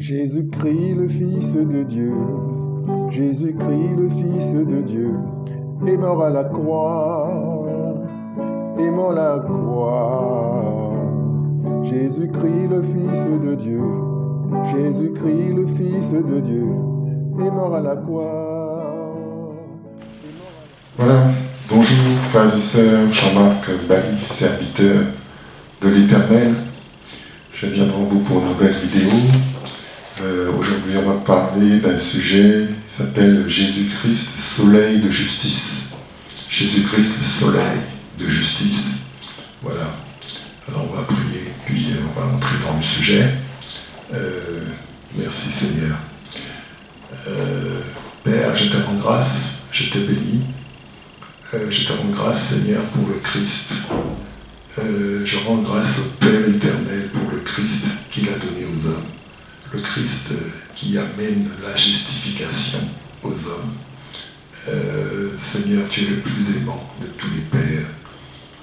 Jésus-Christ, le Fils de Dieu, Jésus-Christ, le Fils de Dieu, est mort à la croix, est mort à la croix. Jésus-Christ, le Fils de Dieu, Jésus-Christ, le Fils de Dieu, est mort à la croix. Voilà, bonjour frères et sœurs, Jean-Marc Bali, serviteur de l'Éternel. Je viens devant vous pour une nouvelle vidéo. Aujourd'hui, on va parler d'un sujet qui s'appelle Jésus-Christ, soleil de justice. Jésus-Christ, le soleil de justice. Voilà. Alors, on va prier, puis on va entrer dans le sujet. Merci Seigneur. Père, je te rends grâce, je te bénis. Je te rends grâce, Seigneur, pour le Christ. Je rends grâce au Père éternel pour le Christ qu'il a donné aux hommes. Le Christ qui amène la justification aux hommes. Seigneur, tu es le plus aimant de tous les pères.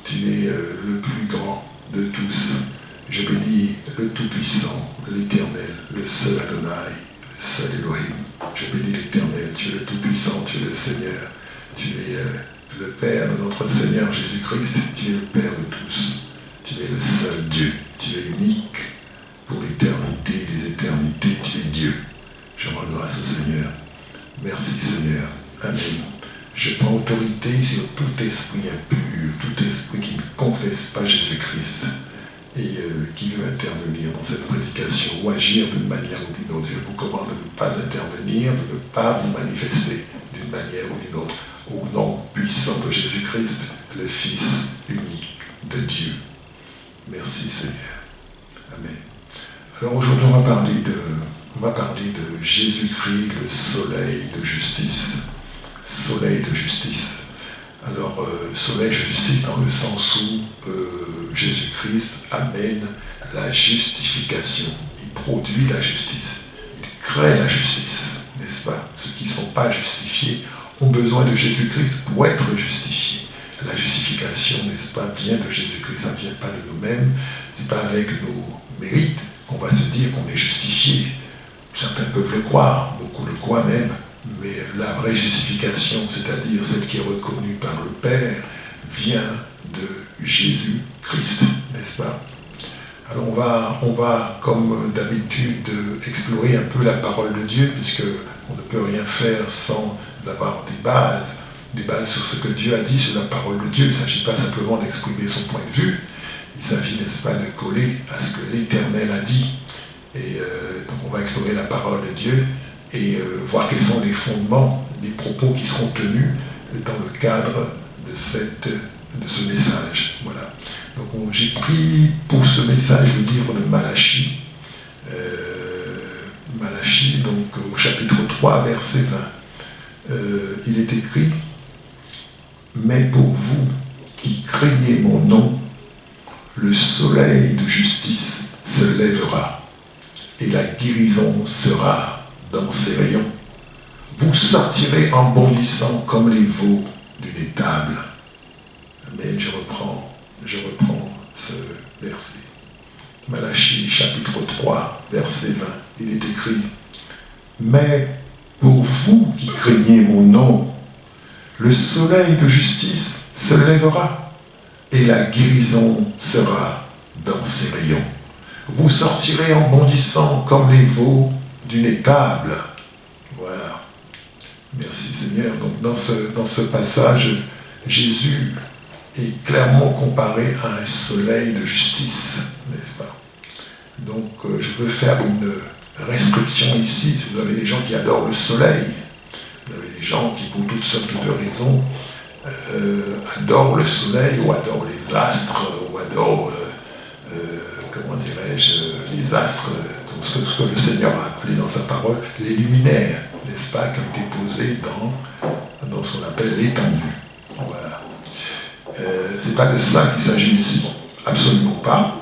Tu es le plus grand de tous. Je bénis le Tout-Puissant, l'Éternel, le seul Adonai, le seul Elohim. Je bénis l'Éternel, tu es le Tout-Puissant, tu es le Seigneur. Tu es le Père de notre Seigneur Jésus-Christ. Tu es le Père de tous. Tu es le seul Dieu. Tu es unique. Pour l'éternité des éternités, tu es Dieu. Je rends grâce au Seigneur. Merci Seigneur. Amen. Je prends autorité sur tout esprit impur, tout esprit qui ne confesse pas Jésus-Christ et qui veut intervenir dans cette prédication ou agir d'une manière ou d'une autre. Je vous commande de ne pas intervenir, de ne pas vous manifester d'une manière ou d'une autre. Au nom puissant de Jésus-Christ, le Fils unique de Dieu. Merci Seigneur. Amen. Alors aujourd'hui, on va parler de Jésus-Christ, le soleil de justice. Soleil de justice. Alors, soleil de justice dans le sens où Jésus-Christ amène la justification. Il produit la justice. Il crée la justice, n'est-ce pas? Ceux qui ne sont pas justifiés ont besoin de Jésus-Christ pour être justifiés. La justification, n'est-ce pas, vient de Jésus-Christ. Ça ne vient pas de nous-mêmes. Ce n'est pas avec nos mérites qu'on va se dire qu'on est justifié. Certains peuvent le croire, beaucoup le croient même, mais la vraie justification, c'est-à-dire celle qui est reconnue par le Père, vient de Jésus-Christ, n'est-ce pas? Alors on va, comme d'habitude, explorer un peu la parole de Dieu, puisqu'on ne peut rien faire sans avoir des bases sur ce que Dieu a dit, sur la parole de Dieu. Il ne s'agit pas simplement d'exprimer son point de vue, il s'agit, n'est-ce pas, de coller à ce que l'Éternel a dit. Et donc on va explorer la parole de Dieu et voir quels sont les fondements, les propos qui seront tenus dans le cadre de ce message. Voilà. Donc j'ai pris pour ce message le livre de Malachie. Malachie, donc au chapitre 3, verset 20. Il est écrit « Mais pour vous qui craignez mon nom, le soleil de justice se lèvera, et la guérison sera dans ses rayons. Vous sortirez en bondissant comme les veaux d'une étable. » Amen, je reprends ce verset. Malachie, chapitre 3, verset 20, il est écrit « Mais pour vous qui craignez mon nom, le soleil de justice se lèvera, et la guérison sera dans ses rayons. Vous sortirez en bondissant comme les veaux d'une étable. » Voilà. Merci Seigneur. Donc dans ce passage, Jésus est clairement comparé à un soleil de justice, n'est-ce pas? Donc je veux faire une restriction ici. Si vous avez des gens qui adorent le soleil, vous avez des gens qui, pour toutes sortes de raisons, adorent le soleil ou adorent les astres ou adorent, comment dirais-je, les astres, ce que le Seigneur a appelé dans sa parole, les luminaires, n'est-ce pas, qui ont été posés dans ce qu'on appelle l'étendue. Voilà. C'est pas de ça qu'il s'agit ici, absolument pas.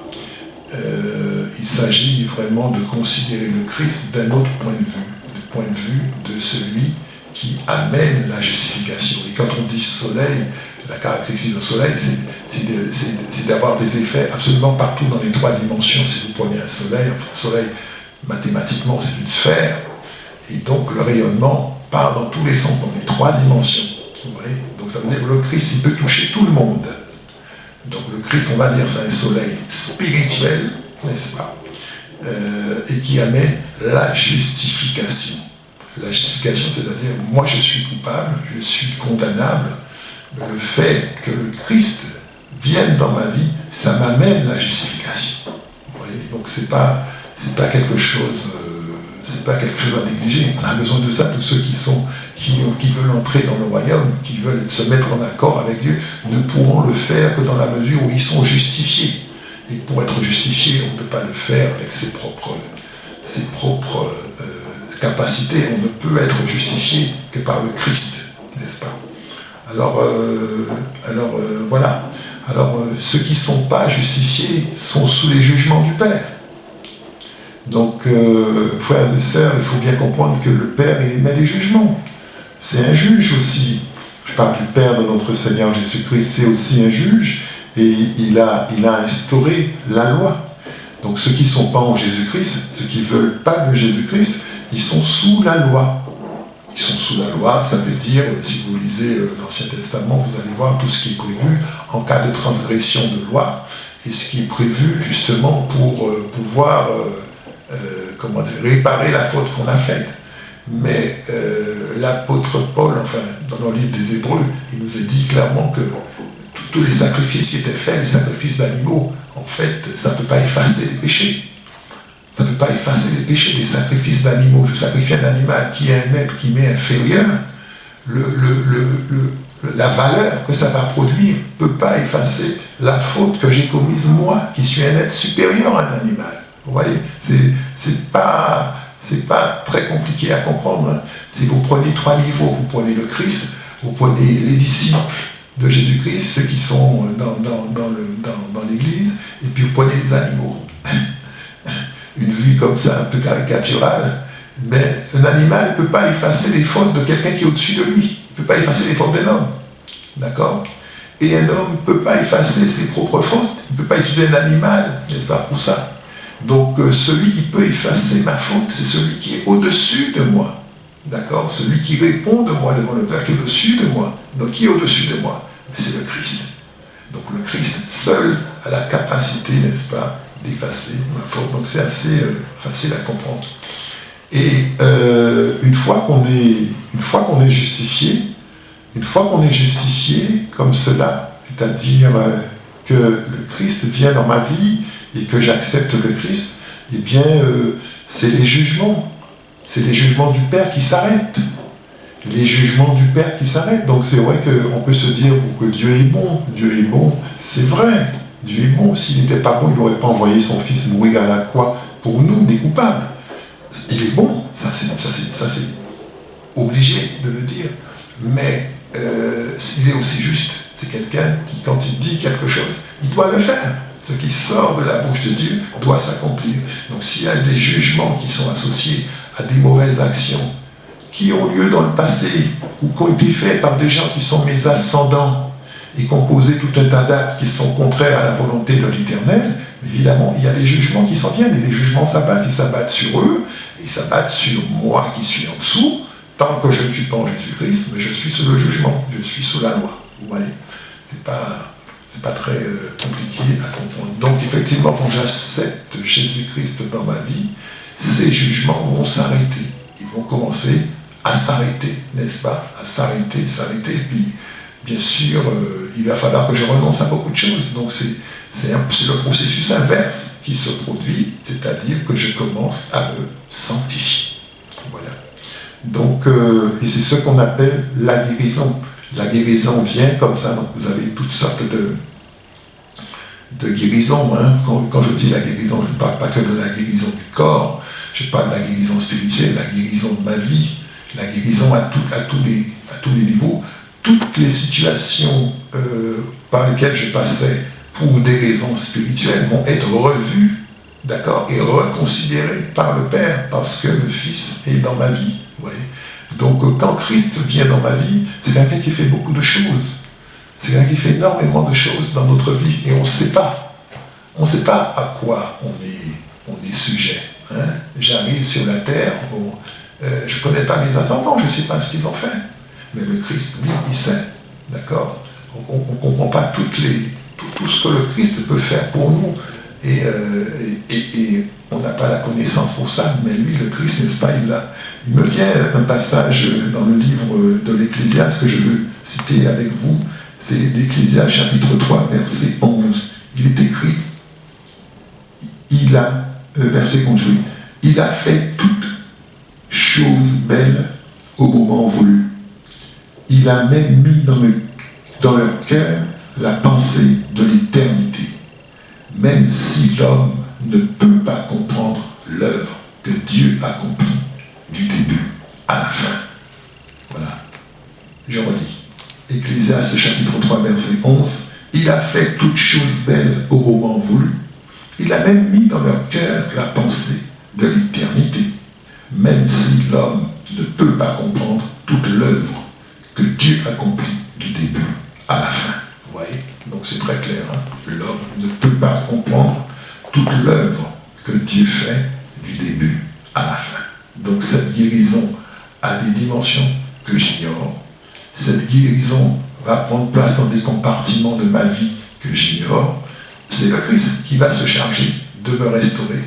Il s'agit vraiment de considérer le Christ d'un autre point de vue, du point de vue de celui qui amène la justification. Et quand on dit soleil, la caractéristique du soleil, c'est d'avoir des effets absolument partout dans les trois dimensions. Si vous prenez un soleil Mathématiquement, c'est une sphère. Et donc, le rayonnement part dans tous les sens, dans les 3 dimensions. Vous voyez ? Donc, ça veut dire que le Christ, il peut toucher tout le monde. Donc, le Christ, on va dire, c'est un soleil spirituel, n'est-ce pas ? Et qui amène la justification. La justification, c'est-à-dire, moi, je suis coupable, je suis condamnable, mais le fait que le Christ vienne dans ma vie, ça m'amène la justification. Vous voyez ? Donc, c'est pas quelque chose à négliger. On a besoin de ça, tous ceux qui veulent entrer dans le royaume, qui veulent se mettre en accord avec Dieu, ne pourront le faire que dans la mesure où ils sont justifiés. Et pour être justifié, on ne peut pas le faire avec ses propres capacités. On ne peut être justifié que par le Christ, n'est-ce pas ? Alors, voilà. Alors, ceux qui ne sont pas justifiés sont sous les jugements du Père. Donc, frères et sœurs, il faut bien comprendre que le Père, il émet des jugements. C'est un juge aussi. Je parle du Père de notre Seigneur Jésus-Christ, c'est aussi un juge, et il a instauré la loi. Donc, ceux qui ne sont pas en Jésus-Christ, ceux qui ne veulent pas de Jésus-Christ, ils sont sous la loi. Ils sont sous la loi, ça veut dire, si vous lisez l'Ancien Testament, vous allez voir tout ce qui est prévu en cas de transgression de loi, et ce qui est prévu justement pour pouvoir réparer la faute qu'on a faite. Mais l'apôtre Paul, enfin, dans le livre des Hébreux, il nous a dit clairement que tous les sacrifices qui étaient faits, les sacrifices d'animaux, en fait, ça ne peut pas effacer les péchés. Ça ne peut pas effacer les péchés, les sacrifices d'animaux. Je sacrifie un animal qui est un être qui m'est inférieur, la valeur que ça va produire ne peut pas effacer la faute que j'ai commise moi, qui suis un être supérieur à un animal. Vous voyez, c'est pas très compliqué à comprendre. Hein. Si vous prenez 3 niveaux, vous prenez le Christ, vous prenez les disciples de Jésus-Christ, ceux qui sont dans l'Église, et puis vous prenez les animaux. Une vue comme ça, un peu caricaturale, mais un animal ne peut pas effacer les fautes de quelqu'un qui est au-dessus de lui. Il ne peut pas effacer les fautes d'un homme. D'accord ? Et un homme ne peut pas effacer ses propres fautes. Il ne peut pas utiliser un animal, n'est-ce pas, pour ça. Donc, celui qui peut effacer ma faute, c'est celui qui est au-dessus de moi. D'accord ? Celui qui répond de moi devant le Père, qui est au-dessus de moi. Donc, qui est au-dessus de moi ? C'est le Christ. Donc, le Christ seul a la capacité, n'est-ce pas, d'effacer ma faute. Donc, c'est assez facile à comprendre. Et une fois qu'on est justifié, comme cela, c'est-à-dire que le Christ vient dans ma vie et que j'accepte le Christ, eh bien, c'est les jugements du Père qui s'arrêtent. Les jugements du Père qui s'arrêtent. Donc c'est vrai qu'on peut se dire que Dieu est bon, c'est vrai, Dieu est bon. S'il n'était pas bon, il n'aurait pas envoyé son Fils mourir à la croix pour nous, des coupables. Il est bon, ça c'est obligé de le dire. Mais il est aussi juste. C'est quelqu'un qui, quand il dit quelque chose, il doit le faire. Ce qui sort de la bouche de Dieu doit s'accomplir. Donc s'il y a des jugements qui sont associés à des mauvaises actions, qui ont lieu dans le passé, ou qui ont été faits par des gens qui sont mes ascendants, et qui ont posé tout un tas d'actes qui sont contraires à la volonté de l'Éternel, évidemment, il y a des jugements qui s'en viennent, et les jugements s'abattent, ils s'abattent sur eux, et ils s'abattent sur moi qui suis en dessous, tant que je ne suis pas en Jésus-Christ, mais je suis sous le jugement, je suis sous la loi. Vous voyez, c'est pas très compliqué à comprendre. Donc effectivement, quand j'accepte Jésus-Christ dans ma vie, ces jugements vont s'arrêter. Ils vont commencer à s'arrêter, n'est-ce pas ? À s'arrêter, et puis bien sûr, il va falloir que je renonce à beaucoup de choses. Donc c'est le processus inverse qui se produit, c'est-à-dire que je commence à me sanctifier. Voilà. Donc, et c'est ce qu'on appelle la guérison. La guérison vient comme ça, donc vous avez toutes sortes de guérisons. Hein. Quand je dis la guérison, je ne parle pas que de la guérison du corps, je parle de la guérison spirituelle, la guérison de ma vie, la guérison à tous les niveaux. Toutes les situations par lesquelles je passais pour des raisons spirituelles vont être revues, d'accord, et reconsidérées par le Père, parce que le Fils est dans ma vie. Vous voyez. Donc quand Christ vient dans ma vie, c'est quelqu'un qui fait beaucoup de choses. C'est quelqu'un qui fait énormément de choses dans notre vie, et on ne sait pas. On ne sait pas à quoi on est sujet. Hein. j'arrive sur la terre, bon, je ne connais pas mes ascendants, je ne sais pas ce qu'ils ont fait. Mais le Christ, lui, il sait, d'accord? On ne comprend pas tout ce que le Christ peut faire pour nous. Et on n'a pas la connaissance pour ça, mais lui, le Christ, n'est-ce pas, il l'a. Il me vient un passage dans le livre de l'Ecclésiaste que je veux citer avec vous. C'est l'Ecclésiaste chapitre 3, verset 11. Il est écrit, verset 11, oui, il a fait toutes choses belles au moment voulu. Il a même mis dans leur cœur la pensée de l'éternité, même si l'homme ne peut pas comprendre l'œuvre que Dieu accomplit du début à la fin. Voilà. Je redis. Ecclésiaste chapitre 3, verset 11. Il a fait toutes choses belles au moment voulu. Il a même mis dans leur cœur la pensée de l'éternité, même si l'homme ne peut pas comprendre toute l'œuvre que Dieu accomplit du début à la fin. Vous voyez? Donc c'est très clair. Hein? L'homme ne peut pas comprendre toute l'œuvre que Dieu fait du début à la fin. Donc cette guérison a des dimensions que j'ignore. Cette guérison va prendre place dans des compartiments de ma vie que j'ignore. C'est le Christ qui va se charger de me restaurer,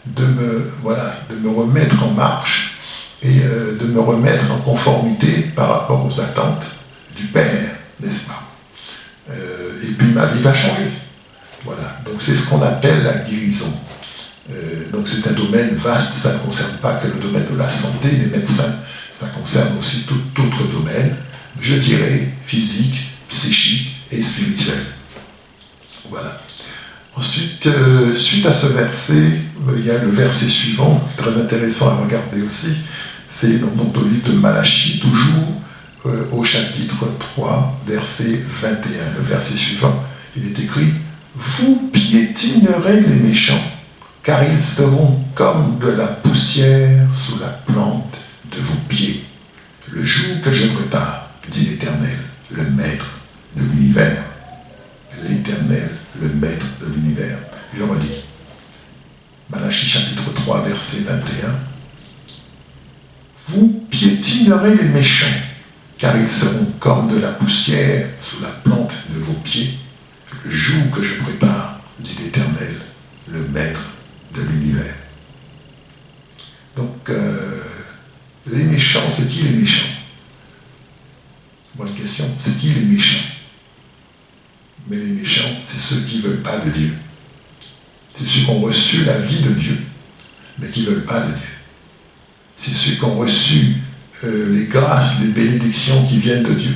de me remettre en marche et de me remettre en conformité par rapport aux attentes du Père, n'est-ce pas? Et puis ma vie va changer. Voilà. Donc c'est ce qu'on appelle la guérison. Donc c'est un domaine vaste, ça ne concerne pas que le domaine de la santé, des médecins, ça concerne aussi tout autre domaine, je dirais physique, psychique et spirituel. Voilà. Ensuite, suite à ce verset, il y a le verset suivant, très intéressant à regarder aussi, c'est dans le livre de Malachie, toujours au chapitre 3, verset 21. Le verset suivant, il est écrit « Vous piétinerez les méchants, car ils seront comme de la poussière sous la plante de vos pieds. Le jour que je prépare, dit l'Éternel, le Maître de l'univers. » L'Éternel, le Maître de l'univers. Je relis. Malachie chapitre 3, verset 21. Vous piétinerez les méchants, car ils seront comme de la poussière sous la plante de vos pieds, le jour que je prépare, dit l'Éternel, le Maître de l'univers. Donc, les méchants, c'est qui les méchants? Bonne question. C'est qui les méchants? Mais les méchants, c'est ceux qui ne veulent pas de Dieu. C'est ceux qui ont reçu la vie de Dieu, mais qui ne veulent pas de Dieu. C'est ceux qui ont reçu les grâces, les bénédictions qui viennent de Dieu,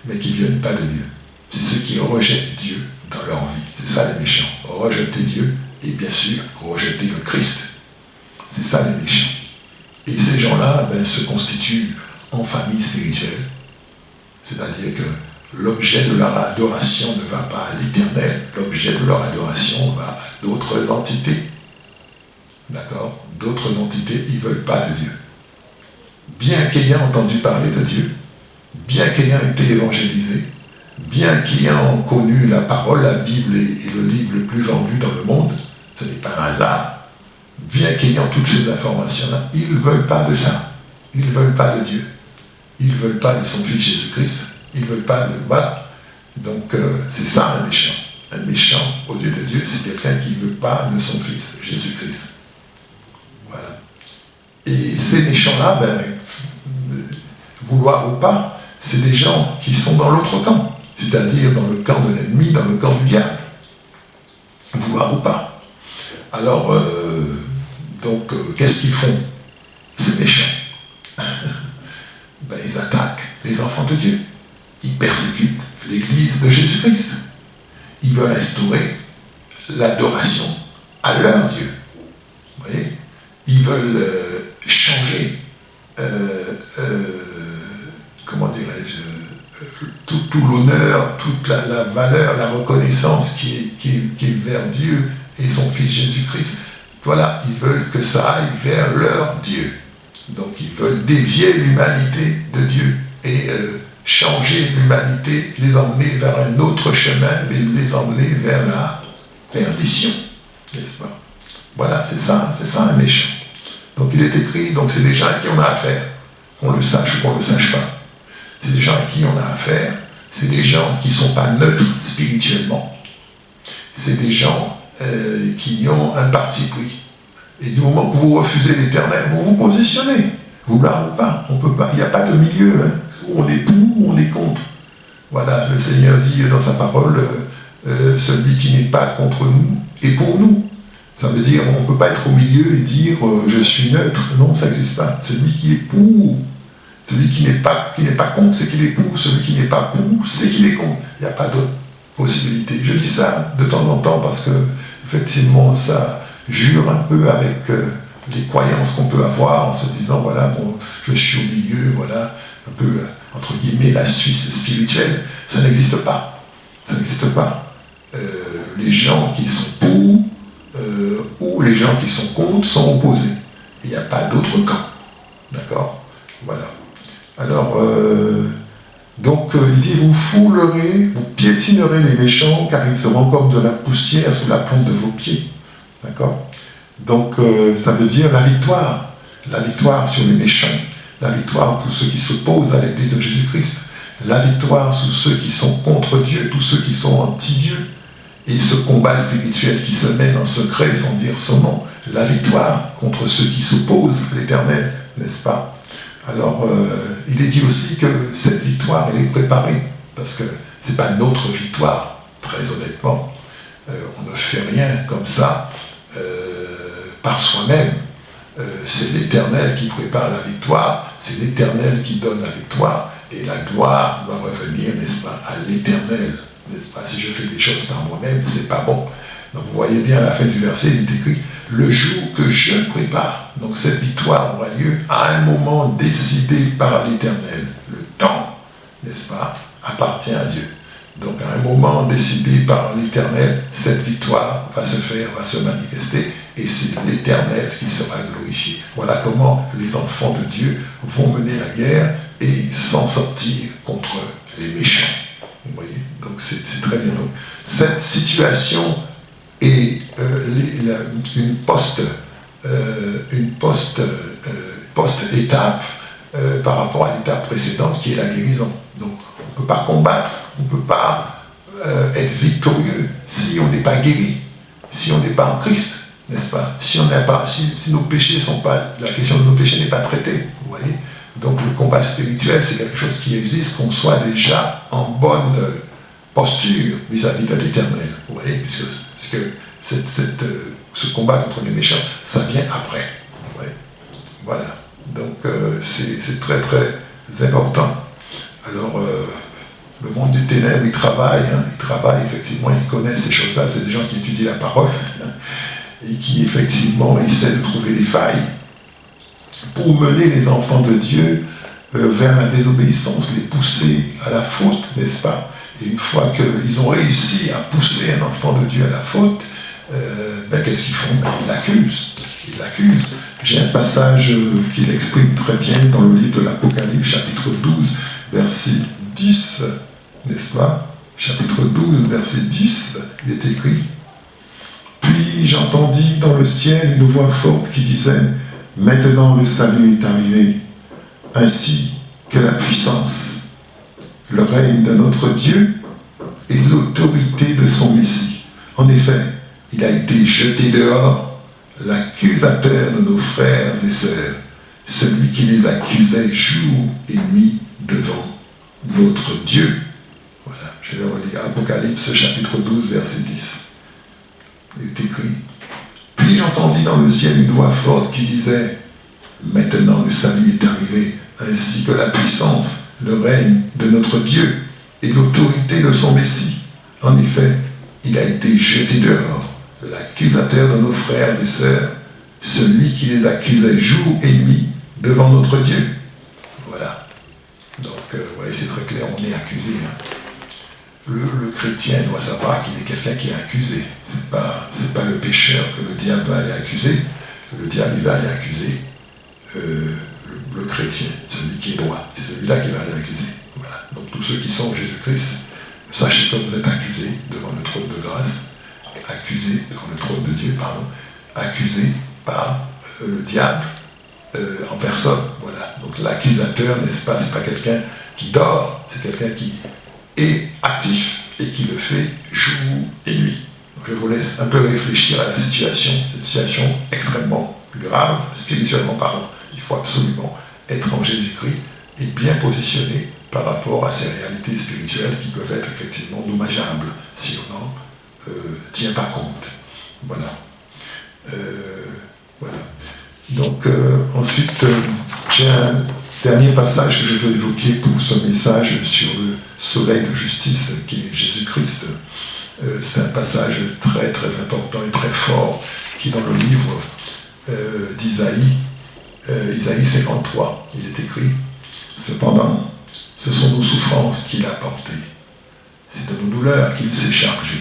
mais qui ne viennent pas de Dieu. C'est ceux qui rejettent Dieu dans leur vie. C'est ça les méchants. Rejeter Dieu et bien sûr rejeter le Christ. C'est ça les méchants. Et ces gens-là se constituent en famille spirituelle. C'est-à-dire que l'objet de leur adoration ne va pas à l'Éternel, l'objet de leur adoration va à d'autres entités. D'accord? D'autres entités, ils ne veulent pas de Dieu. Bien qu'ayant entendu parler de Dieu, bien qu'ayant été évangélisés, bien qu'ayant connu la parole, la Bible est le livre le plus vendu dans le monde, ce n'est pas un hasard, bien qu'ayant toutes ces informations-là, ils ne veulent pas de ça. Ils ne veulent pas de Dieu. Ils ne veulent pas de son Fils Jésus-Christ. Ils ne veulent pas de... Voilà. Donc, c'est ça un méchant. Un méchant, aux yeux de Dieu, c'est quelqu'un qui ne veut pas de son Fils, Jésus-Christ. Voilà. Et ces méchants-là, vouloir ou pas, c'est des gens qui sont dans l'autre camp. C'est-à-dire dans le camp de l'ennemi, dans le camp du diable. Vouloir ou pas. Alors, qu'est-ce qu'ils font, ces méchants? Ils attaquent les enfants de Dieu. Ils persécutent l'Église de Jésus-Christ. Ils veulent instaurer l'adoration à leur Dieu. Vous voyez? Ils veulent changer, comment dirais-je, tout l'honneur, toute la valeur, la reconnaissance qui est vers Dieu et son Fils Jésus-Christ. Voilà, ils veulent que ça aille vers leur Dieu. Donc ils veulent dévier l'humanité de Dieu et changer l'humanité, les emmener vers un autre chemin, les emmener vers la perdition, n'est-ce pas? Voilà, c'est ça un méchant. Donc il est écrit, donc c'est des gens à qui on a affaire, qu'on le sache ou qu'on ne le sache pas. C'est des gens à qui on a affaire, c'est des gens qui ne sont pas neutres spirituellement. C'est des gens qui ont un parti pris. Et du moment que vous refusez l'éternel, vous vous positionnez. Vouloir ou pas, on peut pas. Il n'y a pas de milieu, hein, où on est pour ou on est contre. Voilà, le Seigneur dit dans sa parole, celui qui n'est pas contre nous est pour nous. Ça veut dire, on ne peut pas être au milieu et dire je suis neutre. Non, ça n'existe pas. Celui qui est pour, celui qui n'est pas contre, c'est qu'il est pour. Celui qui n'est pas pour, c'est qu'il est contre. Il n'y a pas d'autre possibilité. Je dis ça de temps en temps parce que, effectivement, ça jure un peu avec les croyances qu'on peut avoir en se disant, voilà, bon, je suis au milieu, voilà, un peu, entre guillemets, la Suisse spirituelle. Ça n'existe pas. Ça n'existe pas. Les gens qui sont pour ou les gens qui sont contre sont opposés. Il n'y a pas d'autre camp. D'accord? Voilà. Alors, donc, il dit, vous foulerez, vous piétinerez les méchants, car ils seront comme de la poussière sous la plante de vos pieds. D'accord? Donc, ça veut dire la victoire sur les méchants, la victoire pour ceux qui s'opposent à l'Église de Jésus-Christ, la victoire sur ceux qui sont contre Dieu, tous ceux qui sont anti-Dieu, et ce combat spirituel qui se mène en secret sans dire son nom, la victoire contre ceux qui s'opposent à l'Éternel, n'est-ce pas? Alors, il est dit aussi que cette victoire, elle est préparée, parce que ce n'est pas notre victoire, très honnêtement. On ne fait rien comme ça par soi-même. C'est l'Éternel qui prépare la victoire, c'est l'Éternel qui donne la victoire, et la gloire doit revenir, n'est-ce pas, à l'Éternel, n'est-ce pas? Si je fais des choses par moi-même, c'est pas bon. Donc vous voyez bien à la fin du verset, il est écrit « Le jour que je prépare ». Donc cette victoire aura lieu à un moment décidé par l'Éternel. Le temps, n'est-ce pas, appartient à Dieu. Donc à un moment décidé par l'Éternel, cette victoire va se faire, va se manifester, et c'est l'Éternel qui sera glorifié. Voilà comment les enfants de Dieu vont mener la guerre et s'en sortir contre les méchants. Vous voyez? Donc c'est très bien. Donc, cette situation est une post-étape par rapport à l'étape précédente qui est la guérison. Donc on ne peut pas combattre, on ne peut pas être victorieux si on n'est pas guéri, si on n'est pas en Christ, n'est-ce pas? Si nos péchés sont pas, la question de nos péchés n'est pas traitée, vous voyez? Donc le combat spirituel, c'est quelque chose qui existe, qu'on soit déjà en bonne posture vis-à-vis de l'Éternel, vous voyez, puisque ce combat contre les méchants, ça vient après. Vous voyez? Voilà. Donc c'est très très important. Alors le monde des ténèbres, il travaille effectivement, ils connaissent ces choses-là, c'est des gens qui étudient la parole et qui effectivement essaient de trouver des failles pour mener les enfants de Dieu vers la désobéissance, les pousser à la faute, n'est-ce pas? Et une fois qu'ils ont réussi à pousser un enfant de Dieu à la faute, qu'est-ce qu'ils font? Ils l'accusent. J'ai un passage qu'il exprime très bien dans le livre de l'Apocalypse, chapitre 12, verset 10, n'est-ce pas? Chapitre 12, verset 10, il est écrit « Puis j'entendis dans le ciel une voix forte qui disait « Maintenant le salut est arrivé, ainsi que la puissance, le règne de notre Dieu et l'autorité de son Messie. En effet, il a été jeté dehors, l'accusateur de nos frères et sœurs, celui qui les accusait jour et nuit devant notre Dieu. » Voilà, je vais redire Apocalypse chapitre 12, verset 10. Il est écrit « Puis j'entendis dans le ciel une voix forte qui disait « Maintenant le salut est arrivé, ainsi que la puissance, le règne de notre Dieu et l'autorité de son Messie. En effet, il a été jeté dehors, l'accusateur de nos frères et sœurs, celui qui les accusait jour et nuit devant notre Dieu. » Voilà. Donc, vous voyez, c'est très clair, on est accusé. Hein. Le chrétien doit savoir qu'il est quelqu'un qui est accusé. C'est pas le pécheur que le diable va aller accuser. Le diable, il va aller accuser le chrétien, celui qui est droit. C'est celui-là qui va aller accuser. Voilà. Donc, tous ceux qui sont en Jésus-Christ, sachez que vous êtes accusés devant le trône de grâce, accusés devant le trône de Dieu, accusés par le diable, en personne. Voilà. Donc l'accusateur, n'est-ce pas, c'est pas quelqu'un qui dort, c'est quelqu'un qui est actif et qui le fait jour et nuit. Donc je vous laisse un peu réfléchir à la situation, cette situation extrêmement grave, spirituellement parlant. Il faut absolument être en Jésus-Christ et bien positionné par rapport à ces réalités spirituelles qui peuvent être effectivement dommageables si on n'en tient pas compte. Voilà. Voilà. Donc ensuite, j'ai un dernier passage que je veux évoquer pour ce message sur le soleil de justice qui est Jésus-Christ. C'est un passage très très important et très fort qui est dans le livre d'Isaïe, Isaïe 53. Il est écrit « Cependant, ce sont nos souffrances qu'il a portées, c'est de nos douleurs qu'il s'est chargé,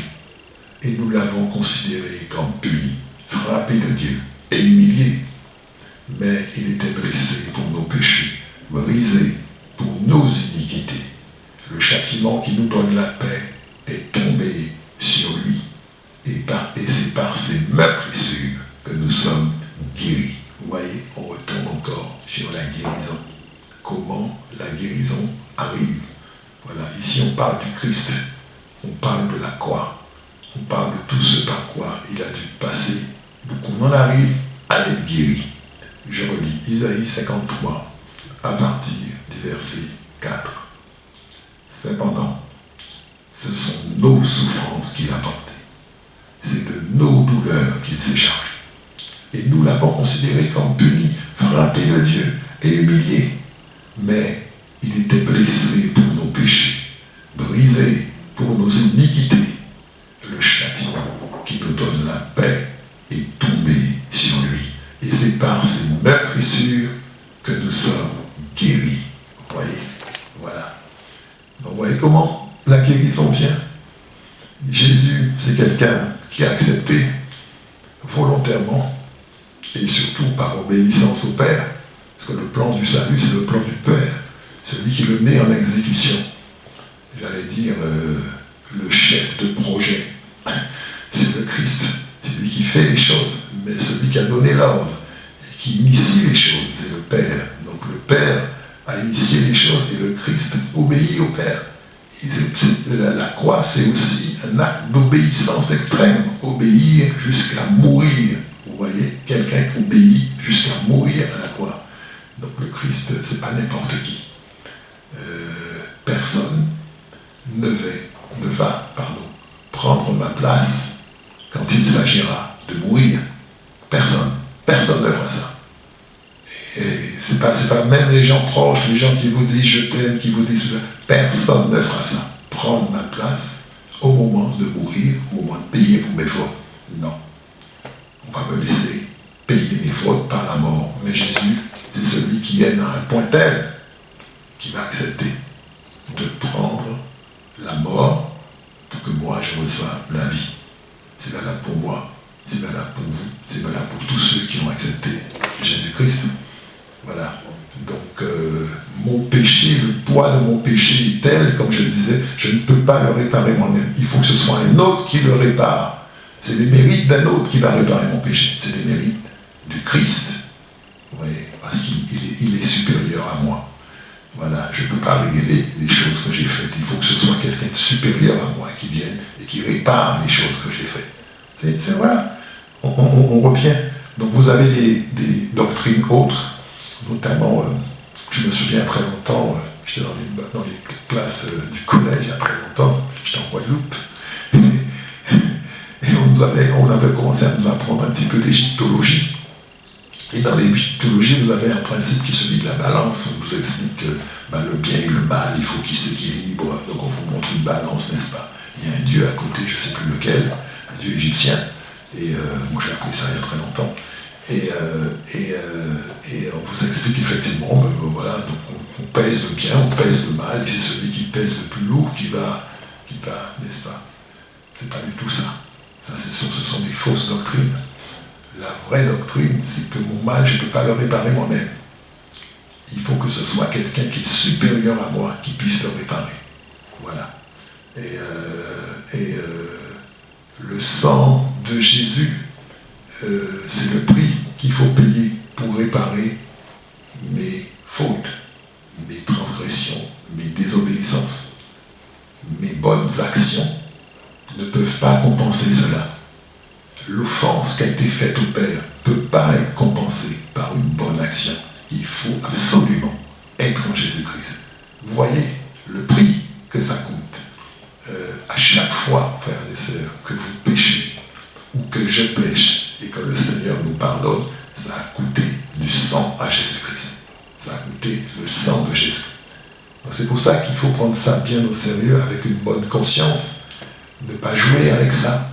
et nous l'avons considéré comme puni, frappé de Dieu et humilié. Mais il était blessé pour nos péchés, brisé pour nos iniquités. Le châtiment qui nous donne la paix est tombé sur lui, et c'est par ses meurtrissures que nous sommes guéris. » Vous voyez, on retombe encore sur la guérison. Comment la guérison arrive. Voilà, ici on parle du Christ, on parle de la croix, on parle de tout ce par quoi il a dû passer pour qu'on en arrive à être guéri. Je relis Isaïe 53 à partir du verset 4. Cependant, ce sont nos souffrances qu'il a portées, c'est de nos douleurs qu'il s'est chargé. Et nous l'avons considéré comme puni, frappé de Dieu et humilié. Mais il était blessé pour nos péchés, brisé pour nos iniquités. Le châtiment qui nous donne la paix est tombé sur lui. Et c'est par ses meurtrissures que nous sommes guéris. Vous voyez? Voilà. Donc vous voyez comment la guérison vient. Jésus, c'est quelqu'un qui a accepté volontairement et surtout par obéissance au Père. Parce que le plan du salut, c'est le plan du Père, celui qui le met en exécution. J'allais dire le chef de projet. C'est le Christ. C'est lui qui fait les choses, mais celui qui a donné l'ordre et qui initie les choses, c'est le Père. Donc le Père a initié les choses et le Christ obéit au Père. Et la croix, c'est aussi un acte d'obéissance extrême. Obéir jusqu'à mourir. Vous voyez, quelqu'un qui obéit jusqu'à mourir à la croix. Donc le Christ, c'est pas n'importe qui. Personne ne va prendre ma place quand il s'agira de mourir. Personne ne fera ça. Et c'est pas même les gens proches, les gens qui vous disent je t'aime, qui vous disent cela. Personne ne fera ça. Prendre ma place au moment de mourir, au moment de payer pour mes fautes. Non. On va me laisser payer mes fautes par la mort. Mais Jésus, c'est celui qui est à un point tel qui va accepter de prendre la mort pour que moi je reçoive la vie. C'est valable pour moi, c'est valable pour vous, c'est valable pour tous ceux qui ont accepté Jésus-Christ. Voilà. Donc mon péché, le poids de mon péché est tel, comme je le disais, je ne peux pas le réparer moi-même. Il faut que ce soit un autre qui le répare. C'est les mérites d'un autre qui va réparer mon péché. C'est les mérites du Christ. Vous voyez, parce qu'il est supérieur à moi. Voilà, je ne peux pas régler les choses que j'ai faites. Il faut que ce soit quelqu'un de supérieur à moi qui vienne et qui répare les choses que j'ai faites. C'est voilà, on revient. Donc vous avez des doctrines autres, notamment, je me souviens très longtemps, j'étais dans les classes du collège il y a très longtemps, j'étais en Guadeloupe, et on avait commencé à nous apprendre un petit peu d'égyptologie. Et dans l'égyptologie, vous avez un principe qui est celui de la balance. On vous explique que le bien et le mal, il faut qu'ils s'équilibrent. Donc on vous montre une balance, n'est-ce pas? Il y a un dieu à côté, je ne sais plus lequel, un dieu égyptien. Et moi j'ai appris ça il y a très longtemps. Et on vous explique effectivement, voilà, donc on pèse le bien, on pèse le mal, et c'est celui qui pèse le plus lourd qui va, n'est-ce pas? C'est pas du tout ça. Ce sont des fausses doctrines. La vraie doctrine, c'est que mon mal, je ne peux pas le réparer moi-même. Il faut que ce soit quelqu'un qui est supérieur à moi, qui puisse le réparer. Voilà. Et le sang de Jésus, c'est le prix qu'il faut payer pour réparer qui a été faite au Père ne peut pas être compensée par une bonne action. Il faut absolument être en Jésus-Christ. Vous voyez le prix que ça coûte. À chaque fois, frères et sœurs, que vous péchez ou que je pêche et que le Seigneur nous pardonne, ça a coûté du sang à Jésus-Christ. Ça a coûté le sang de Jésus. Donc c'est pour ça qu'il faut prendre ça bien au sérieux, avec une bonne conscience, ne pas jouer avec ça,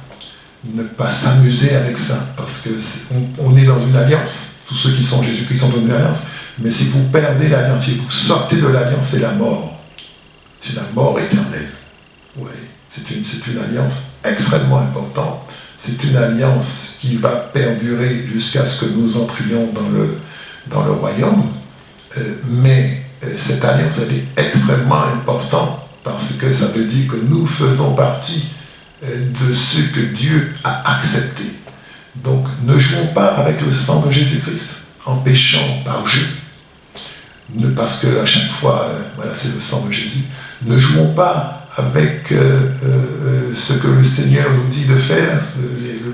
ne pas s'amuser avec ça, parce qu'on est dans une alliance. Tous ceux qui sont en Jésus-Christ sont dans une alliance. Mais si vous perdez l'alliance, si vous sortez de l'alliance, c'est la mort. C'est la mort éternelle. Oui, c'est une alliance extrêmement importante. C'est une alliance qui va perdurer jusqu'à ce que nous entrions dans le royaume. Mais cette alliance, elle est extrêmement importante parce que ça veut dire que nous faisons partie de ce que Dieu a accepté. Donc, ne jouons pas avec le sang de Jésus-Christ en péchant par jeu. Parce qu'à chaque fois, voilà, c'est le sang de Jésus. Ne jouons pas avec ce que le Seigneur nous dit de faire,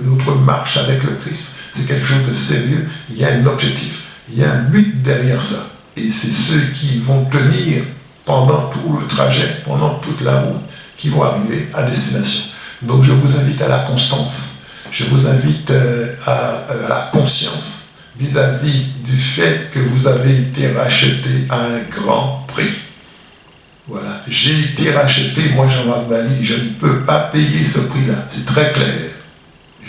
notre marche avec le Christ. C'est quelque chose de sérieux. Il y a un objectif, il y a un but derrière ça. Et c'est ceux qui vont tenir pendant tout le trajet, pendant toute la route, qui vont arriver à destination. Donc je vous invite à la constance, je vous invite à la conscience vis-à-vis du fait que vous avez été racheté à un grand prix. Voilà, j'ai été racheté, moi Jean-Marc Bali, je ne peux pas payer ce prix-là, c'est très clair.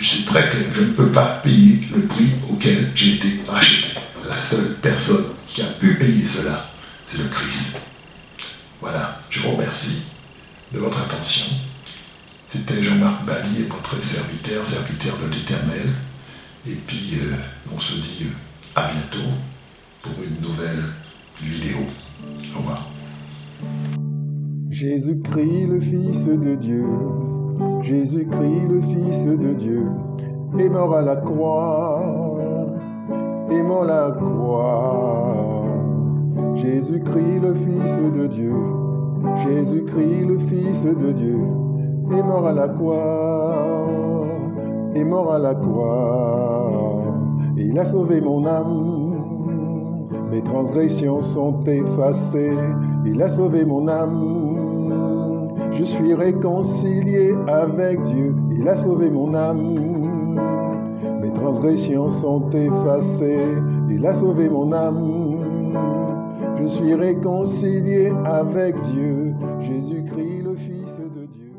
C'est très clair, je ne peux pas payer le prix auquel j'ai été racheté. La seule personne qui a pu payer cela, c'est le Christ. Voilà, je vous remercie de votre attention. C'était Jean-Marc Bali, votre serviteur de l'Éternel. Et puis, on se dit à bientôt pour une nouvelle vidéo. Au revoir. Jésus-Christ, le Fils de Dieu, Jésus-Christ, le Fils de Dieu, est mort à la croix, est mort à la croix. Jésus-Christ, le Fils de Dieu, Jésus-Christ, le Fils de Dieu, est mort à la croix, est mort à la croix. Il a sauvé mon âme, mes transgressions sont effacées. Il a sauvé mon âme, je suis réconcilié avec Dieu. Il a sauvé mon âme, mes transgressions sont effacées. Il a sauvé mon âme, je suis réconcilié avec Dieu. Jésus-Christ, le Fils de Dieu.